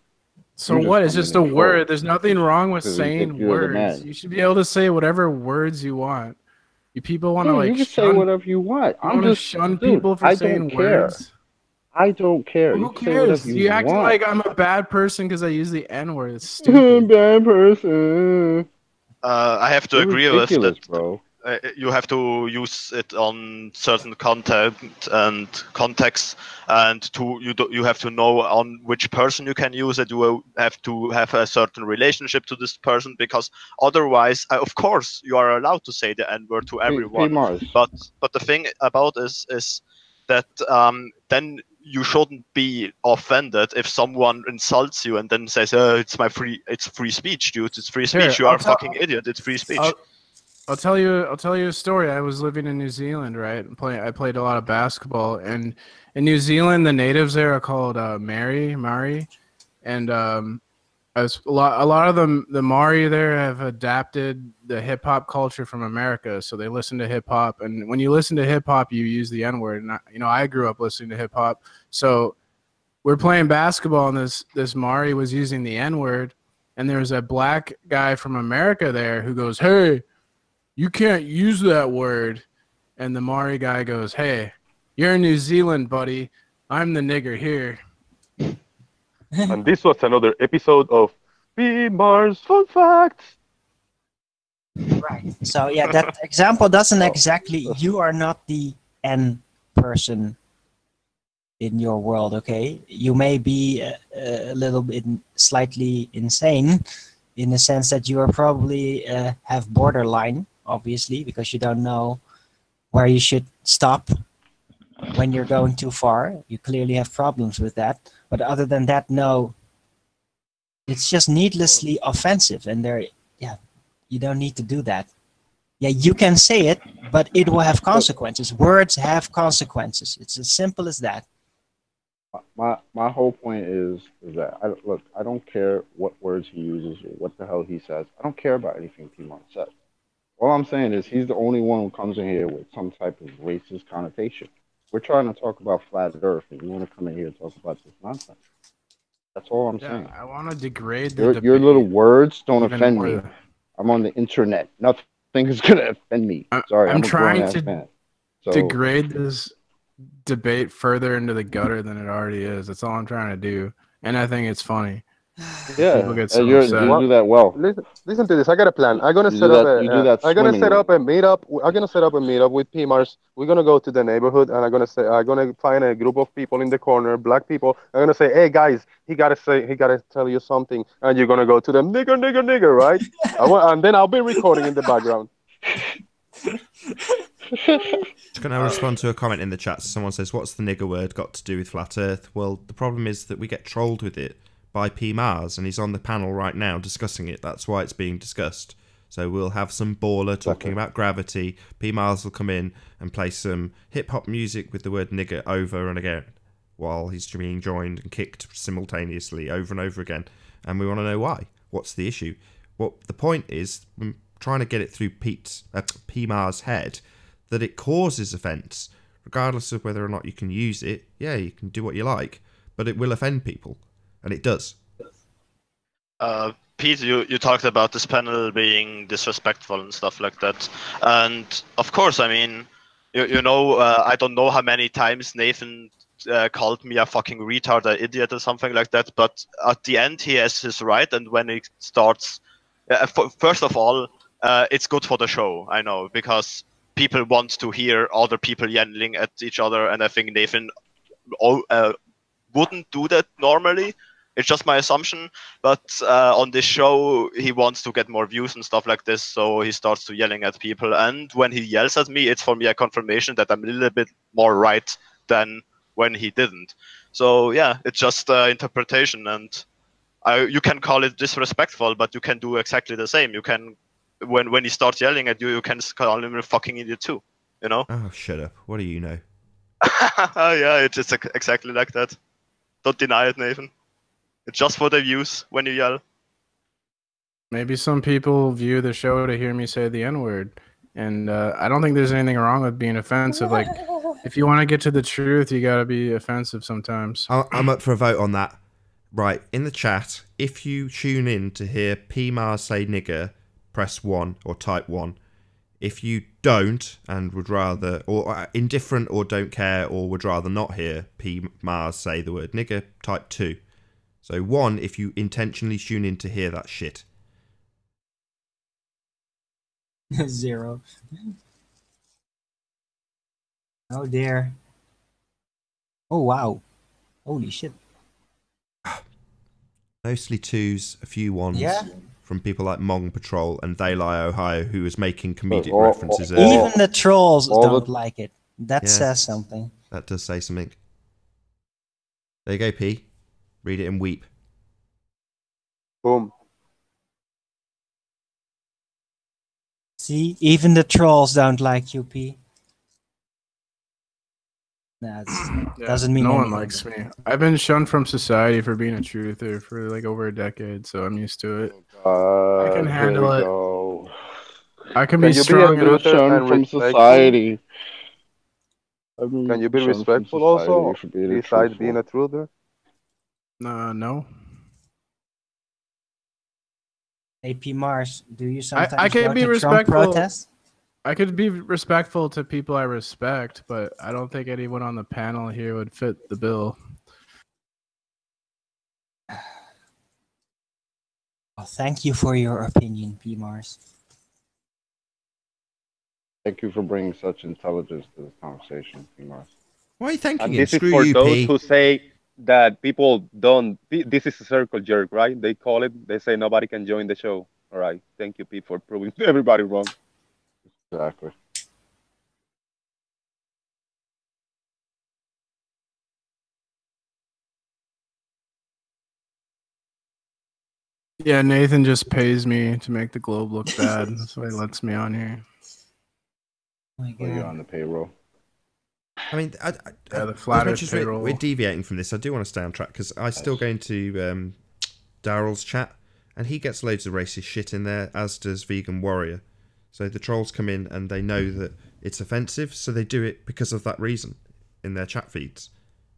So You just what? It's come just in a and word. troll There's nothing wrong with because you think saying you're the words. man. You should be able to say whatever words you want. You people want to Dude, you like can say shun. whatever you want. You I'm want to just, shun dude, people for I saying don't care. words. I don't care. Well, You who can say whatever cares? you You acting want. like I'm a bad person because I use the N word. It's stupid. Bad person. I have to You're agree with ridiculous, that. bro. You have to use it on certain content and context, and you have to know on which person you can use it. You have to have a certain relationship to this person, because otherwise, of course, you are allowed to say the N word to P everyone. Mars. But the thing about is that then you shouldn't be offended if someone insults you and then says, it's free speech, dude. It's free speech. Here, You are a fucking idiot. It's free speech. I'll tell you a story. I was living in New Zealand, right? I played a lot of basketball, and in New Zealand, the natives there are called Maori, and a lot of the Maori there have adapted the hip hop culture from America, so they listen to hip hop, and when you listen to hip hop, you use the N word. And I grew up listening to hip hop, so we're playing basketball, and this Maori was using the N word, and there was a black guy from America there who goes, "Hey, you can't use that word," and the Maori guy goes, "Hey, you're in New Zealand, buddy. I'm the nigger here." And this was another episode of P Mars Fun Facts. right. So yeah, that example doesn't exactly. You are not the N person in your world. Okay, you may be a little bit slightly insane, in the sense that you are probably have borderline, obviously, because you don't know where you should stop when you're going too far. You clearly have problems with that. But other than that, no, it's just needlessly offensive. And you don't need to do that. Yeah, you can say it, but it will have consequences. Words have consequences. It's as simple as that. My whole point is that I don't care what words he uses or what the hell he says. I don't care about anything P-Mon says. All I'm saying is he's the only one who comes in here with some type of racist connotation. We're trying to talk about flat Earth, and you want to come in here and talk about this nonsense. That's all I'm saying. I want to degrade the Your little words don't even offend more. me. I'm on the internet. Nothing is gonna offend me. Sorry, I'm I'm a trying grown-ass to man. So degrade this debate further into the gutter than it already is. That's all I'm trying to do, and I think it's funny. yeah, People get so you upset. do that well. Listen to this. I got a plan. I'm gonna You set do up that- you do that I'm gonna set swimmingly. up a meetup. I'm gonna set up a meetup with P Mars. We're gonna go to the neighborhood, and I'm gonna find a group of people in the corner, black people. I'm gonna say, hey guys, he gotta tell you something, and you're gonna go to them, nigger, nigger, nigger, right? And then I'll be recording in the background. Just going to respond to a comment in the chat. Someone says, what's the nigger word got to do with flat earth? Well, the problem is that we get trolled with it by P. Mars, and he's on the panel right now discussing it. That's why it's being discussed. So we'll have some baller talking Exactly. about gravity. P Mars will come in and play some hip hop music with the word nigger over and again while he's being joined and kicked simultaneously over and over again. And we want to know why. What's the issue? What the point is, I'm trying to get it through P Mars' head that it causes offence, regardless of whether or not you can use it. Yeah, you can do what you like, but it will offend people, and it does. Pete, you talked about this panel being disrespectful and stuff like that. And of course, I mean, you know, I don't know how many times Nathan called me a fucking retard, an idiot, or something like that. But at the end, he has his right. And when he starts, first of all, it's good for the show, I know, because people want to hear other people yelling at each other. And I think Nathan wouldn't do that normally. It's just my assumption, but on this show, he wants to get more views and stuff like this, so he starts to yelling at people. And when he yells at me, it's for me a confirmation that I'm a little bit more right than when he didn't. So yeah, it's just interpretation, and you can call it disrespectful, but you can do exactly the same. You can, when he starts yelling at you, you can call him a fucking idiot too. You know? Oh, shut up! What do you know? Yeah, it's just exactly like that. Don't deny it, Nathan. It's just for the views when you yell. Maybe some people view the show to hear me say the N-word. And I don't think there's anything wrong with being offensive. Like, if you want to get to the truth, you got to be offensive sometimes. I'm up for a vote on that. Right, in the chat, if you tune in to hear P Mars say nigger, press 1 or type 1. If you don't and would rather, or indifferent or don't care or would rather not hear P Mars say the word nigger, type 2. So 1 if you intentionally tune in to hear that shit. 0. Oh dear. Oh wow. Holy shit. Mostly 2s, a few 1s. Yeah. From people like Mong Patrol and They Lie Ohio, who was making comedic Or- references or- earlier. Even the trolls all don't the- like it. That Yeah. says something. That does say something. There you go, P. Read it and weep. Boom. See, even the trolls don't like you, P. That doesn't mean no anything. one likes me. I've been shunned from society for being a truther for like over a decade, so I'm used to it. I can handle it. Go. I can Can be you be a strong enough. truther Shunned and from respectful? society. Can you be Shunned from respectful society also, for being besides truthful. being a truther? No. AP Mars, do you sometimes I can go be to Trump respectful. protests? I could be respectful to people I respect, but I don't think anyone on the panel here would fit the bill. Well, thank you for your opinion, P Mars. Thank you for bringing such intelligence to this conversation, Mars. Why are you thanking And him? this is Screw for you, those P. who say that people don't. This is a circle jerk, right? They call it. They say nobody can join the show. All right. Thank you, Pete, for proving everybody wrong. Exactly. Yeah, Nathan just pays me to make the globe look bad. That's why he lets me on here. Oh my Well, you're God. on the payroll. I mean, Yeah, the as flat much Earth as payroll. we're deviating from this, I do want to stay on track because I still go into Daryl's chat and he gets loads of racist shit in there, as does Vegan Warrior. So the trolls come in and they know that it's offensive, so they do it because of that reason in their chat feeds.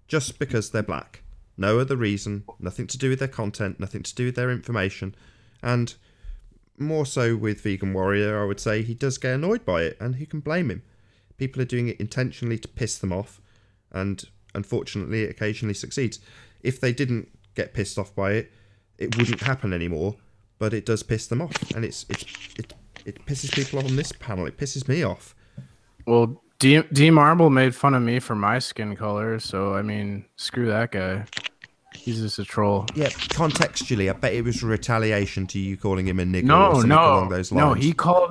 Just because they're black. No other reason, nothing to do with their content, nothing to do with their information. And more so with Vegan Warrior, I would say he does get annoyed by it, and who can blame him? People are doing it intentionally to piss them off, and unfortunately it occasionally succeeds. If they didn't get pissed off by it, it wouldn't happen anymore, but it does piss them off, and it pisses people off on this panel. It pisses me off. Well, D Marble made fun of me for my skin color, so I mean, screw that guy. He's just a troll. Yeah, contextually, I bet it was a retaliation to you calling him a nigger or something along those lines.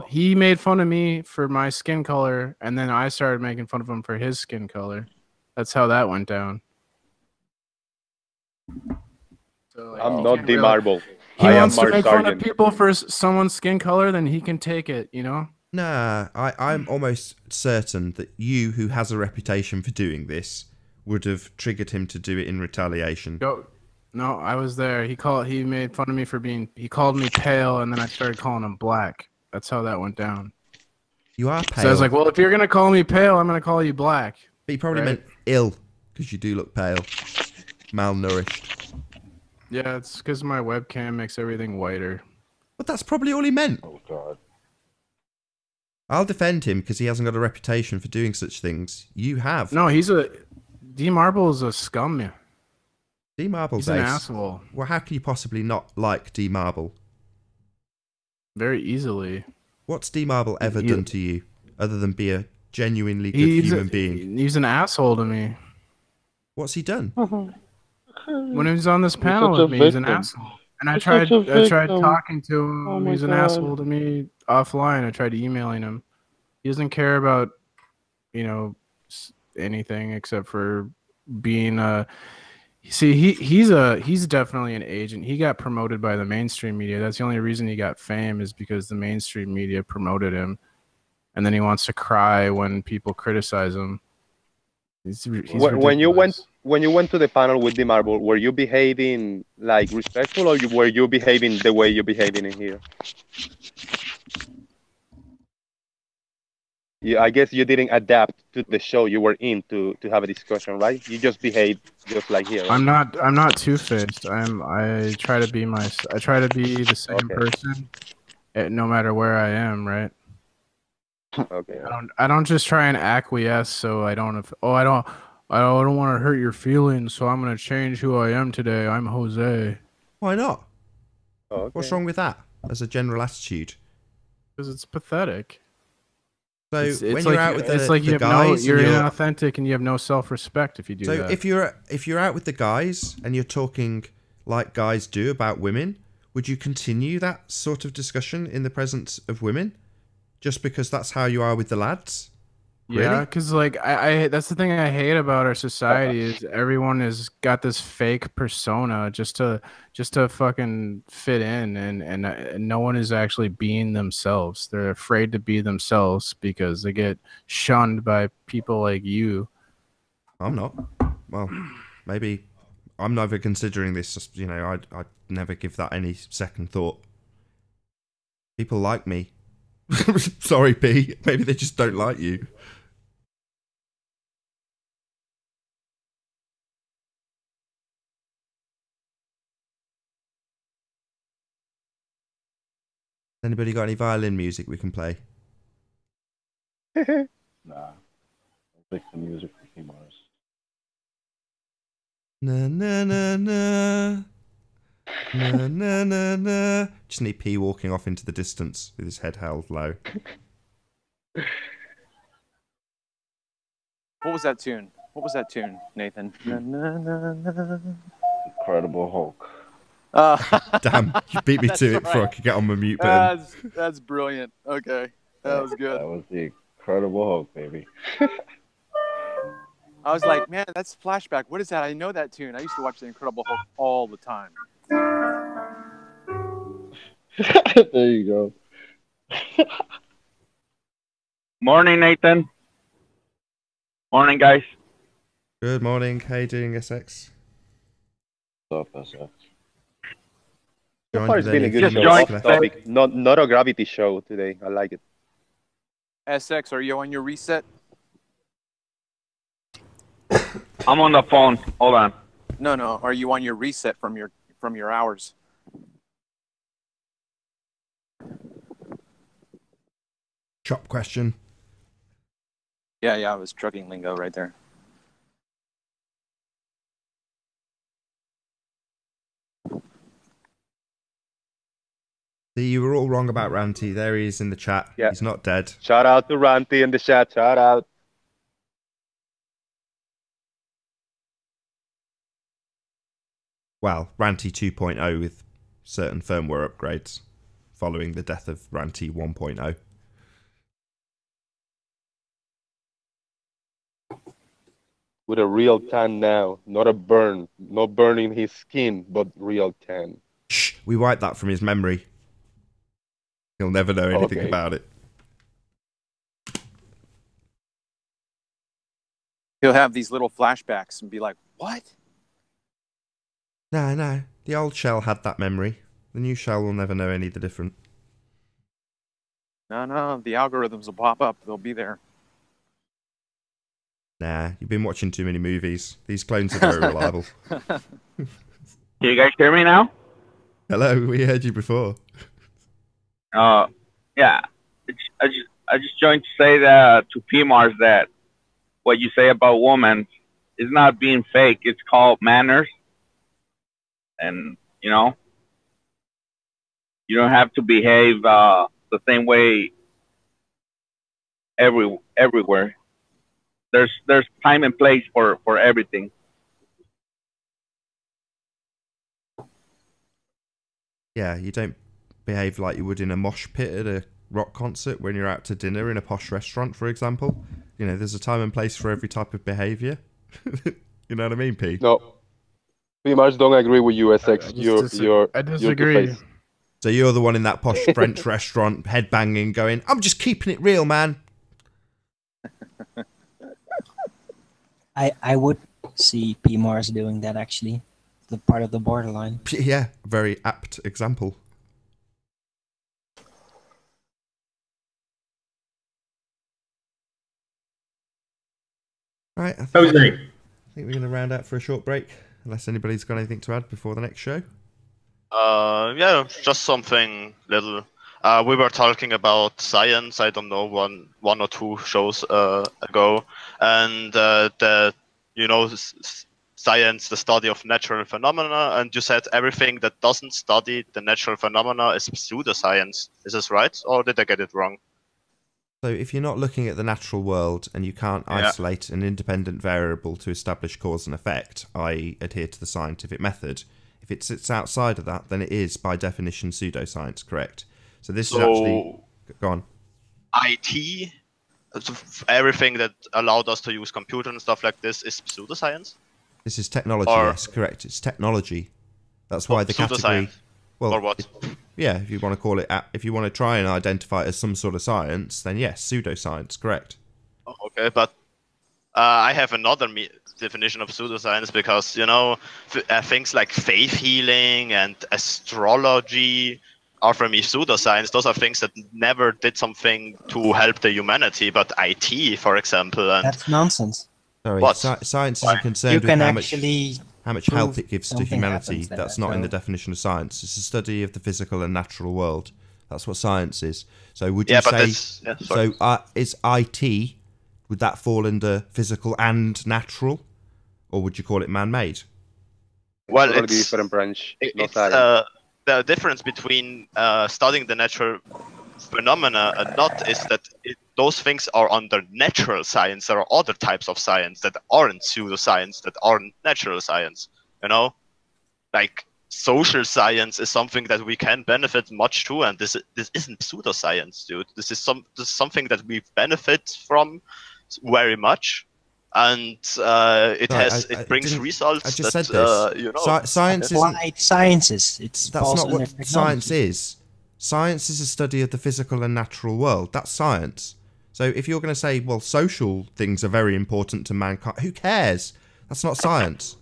He made fun of me for my skin color, and then I started making fun of him for his skin color. That's how that went down. So, like, I'm you not can't the really- marble. he I am wants to Mark make fun of Sargent. people for someone's skin color, then he can take it, you know? Nah, I'm almost certain that you, who has a reputation for doing this, would have triggered him to do it in retaliation. No, I was there. He made fun of me for he called me pale, and then I started calling him black. That's how that went down. You are pale. So I was like, well, if you're going to call me pale, I'm going to call you black. But he probably right? meant ill, because you do look pale. Malnourished. Yeah, it's because my webcam makes everything whiter. But that's probably all he meant. Oh God. I'll defend him because he hasn't got a reputation for doing such things. You have. No, D Marble is a scum. D Marble's He's an ace. asshole. Well, how can you possibly not like D Marble? Very easily. What's D Marble ever done to you, other than be a genuinely good human being? He's an asshole to me. What's he done? When he was on this panel such a with me, he's an victim. asshole. And I You're tried such a victim. talking to him. Oh my He's an God. asshole to me offline. I tried emailing him. He doesn't care about, anything except for being a. See, he's definitely an agent. He got promoted by the mainstream media. That's the only reason he got fame is because the mainstream media promoted him, and then he wants to cry when people criticize him. He's When you went to the panel with the Marble, were you behaving like respectful, or were you behaving the way you're behaving in here? Yeah, I guess you didn't adapt to the show you were in to have a discussion, right? You just behaved just like here. Right? I'm not two-faced. I try to be the same person, no matter where I am, right? Okay. I don't just try and acquiesce so I don't want to hurt your feelings, so I'm gonna change who I am today. I'm Jose. Why not? Okay. What's wrong with that as a general attitude? Because it's pathetic. So It's when like, you're out with it's the like you have guys, you're and inauthentic and you have no self-respect if you do so that. if you're out with the guys and you're talking like guys do about women, would you continue that sort of discussion in the presence of women, just because that's how you are with the lads? Yeah, Really? because like I that's the thing I hate about our society is everyone has got this fake persona just to fucking fit in, and no one is actually being themselves. They're afraid to be themselves because they get shunned by people like you. I'm not. Well, maybe I'm never considering this. I'd never give that any second thought. People like me. Sorry, P. Maybe they just don't like you. Anybody got any violin music we can play? Nah. I'll pick some music for P-Mars. Na na na na. Na na na na. Just need P walking off into the distance with his head held low. What was that tune? Nathan? Na, na, na, na. Incredible Hulk. Damn, you beat me That's to it before I right. could get on my mute button. That's brilliant. Okay, that was good. That was the Incredible Hulk, baby. I was like, man, that's flashback. What is that? I know that tune. I used to watch The Incredible Hulk all the time. There you go. Morning, Nathan. Morning, guys. Good morning. How you doing, SX? What's up, SF? So far, it's been a good Just show. joined. Off topic. Not a gravity show today. I like it. SX, are you on your reset? I'm on the phone. Hold on. No. Are you on your reset from your hours? Chop question. Yeah. I was trucking lingo right there. See, you were all wrong about Ranty. There he is in the chat. Yeah. He's not dead. Shout out to Ranty in the chat. Shout out. Well, Ranty 2.0 with certain firmware upgrades following the death of Ranty 1.0. With a real tan now, not a burn, not burning his skin, but real tan. Shh, we wiped that from his memory. He'll never know anything Okay. about it. He'll have these little flashbacks and be like, "What?" No, the old shell had that memory. The new shell will never know any the different. No, the algorithms will pop up. They'll be there. Nah, you've been watching too many movies. These clones are very reliable. Can you guys hear me now? Hello, we heard you before. Yeah. I just joined to say that to PMARS that what you say about women is not being fake. It's called manners. And, you know, you don't have to behave the same way everywhere. There's time and place for everything. Yeah, you don't behave like you would in a mosh pit at a rock concert when you're out to dinner in a posh restaurant, for example. You know, there's a time and place for every type of behaviour. You know what I mean, P? No. Pretty much don't agree with you, SX. I disagree. You're So you're the one in that posh French restaurant headbanging going, I'm just keeping it real, man. I would see P. Mars doing that, actually. The part of the borderline. Yeah, very apt example. Right, I think we're going to round out for a short break, unless anybody's got anything to add before the next show. Yeah, just something little. We were talking about science, I don't know, one or two shows ago, and science, the study of natural phenomena, and you said everything that doesn't study the natural phenomena is pseudoscience. Is this right, or did I get it wrong? So if you're not looking at the natural world and you can't isolate an independent variable to establish cause and effect, i.e. adhere to the scientific method, if it sits outside of that, then it is, by definition, pseudoscience, correct? So this is actually... Go on. IT, everything that allowed us to use computer and stuff like this is pseudoscience? This is technology, yes, correct. It's technology. That's why the category... Well, or what? Yeah, if you want to call it... If you want to try and identify it as some sort of science, then yes, pseudoscience, correct. Oh, okay, but I have another definition of pseudoscience because, you know, things like faith healing and astrology are for me pseudoscience. Those are things that never did something to help the humanity, but IT, for example... And that's nonsense. Sorry, what? Science isn't concerned with how much help it gives to humanity. That's not in the definition of science. It's a study of the physical and natural world. That's what science is. So would you say... is IT... Would that fall under physical and natural, or would you call it man-made? Well, it's a different branch. The difference between studying the natural phenomena and not is that those things are under natural science. There are other types of science that aren't pseudoscience, that aren't natural science. You know, like social science is something that we can benefit much to, and this isn't pseudoscience, dude. This is something that we benefit from very much, and it brings results. I just said this. You know, science is applied sciences. That's not what science is. Science is a study of the physical and natural world. That's science. So if you're going to say, well, social things are very important to mankind, who cares? That's not science.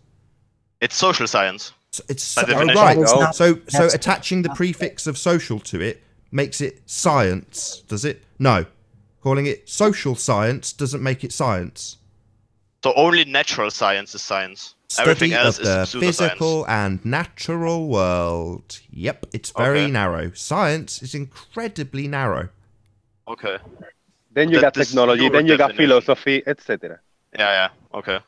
It's social science. It's right. So attaching the prefix of social to it makes it science, does it? No. Calling it social science doesn't make it science. So only natural science is science. Everything else is pseudoscience. Physical and natural world. Yep, it's very narrow. Science is incredibly narrow. Okay. Then you got technology, then you got philosophy, etc. Yeah, okay.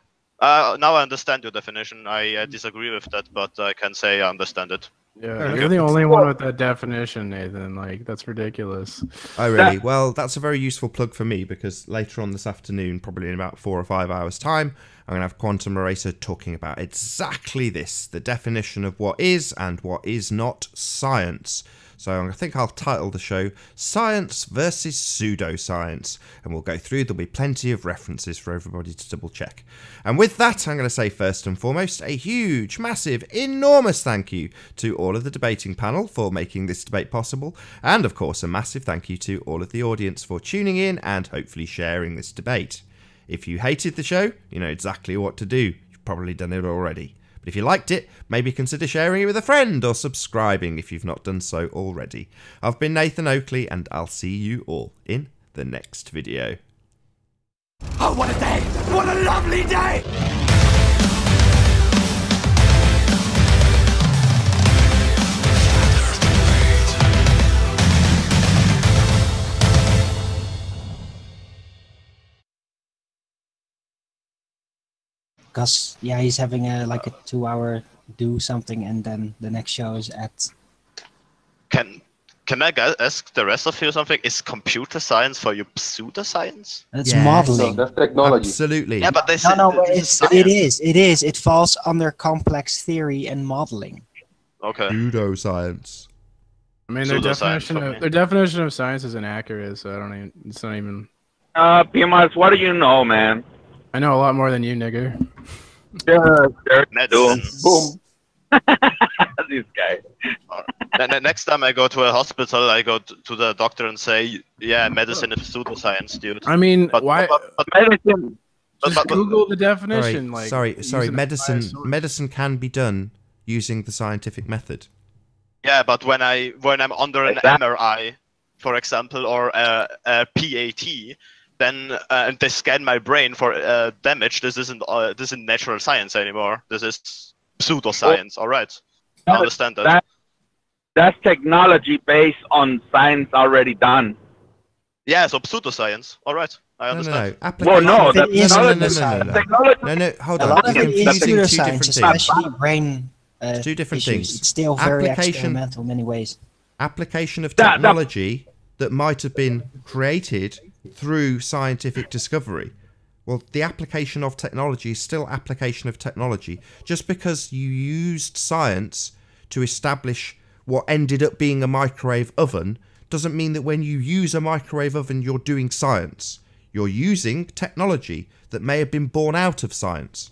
Now I understand your definition. I disagree with that, but I can say I understand it. Yeah, you're the only one with that definition, Nathan. Like, that's ridiculous. Oh, really? Well, that's a very useful plug for me, because later on this afternoon, probably in about 4 or 5 hours' time, I'm going to have Quantum Eraser talking about exactly this, the definition of what is and what is not science. So I think I'll title the show Science versus Pseudoscience, and we'll go through. There'll be plenty of references for everybody to double check. And with that, I'm going to say first and foremost a huge, massive, enormous thank you to all of the debating panel for making this debate possible, and of course a massive thank you to all of the audience for tuning in and hopefully sharing this debate. If you hated the show, you know exactly what to do. You've probably done it already. But if you liked it, maybe consider sharing it with a friend or subscribing if you've not done so already. I've been Nathan Oakley, and I'll see you all in the next video. Oh, what a day! What a lovely day! Because yeah, he's having a 2-hour do something, and then the next show is at. Can I ask the rest of you something? Is computer science for you pseudoscience? It's Yes. modeling. No, that's technology. Absolutely. Yeah, but they No, said no, this it's, science. it is. It falls under complex theory and modeling. Okay. Pseudoscience. I mean, their Pseudoscience for me. definition of science is inaccurate, so I don't even. It's not even. PMRs, what do you know, man? I know a lot more than you, nigger. Medicine. Boom. This guy. And next time I go to a hospital, I go to the doctor and say, yeah, medicine is pseudoscience, dude. I mean, But- why? but- Medicine. Just Google the definition. Sorry, sorry. using a biased source. Medicine can be done using the scientific method. Yeah, but when I'm under an Exactly. MRI, for example, or a PAT, then and they scan my brain for damage. This isn't natural science anymore. This is pseudoscience. All right, I understand that. That's technology based on science already done. Yeah, so pseudoscience. All right, I No, understand. Well, no, It is technology. Technology. No, hold A on. lot of You're it is confusing two different pseudoscience, things. especially brain Two different issues. things. It's still very Application- experimental in many ways. Application of That- technology that might have been created through scientific discovery. Well, the application of technology is still application of technology. Just because you used science to establish what ended up being a microwave oven doesn't mean that when you use a microwave oven you're doing science. You're using technology that may have been born out of science.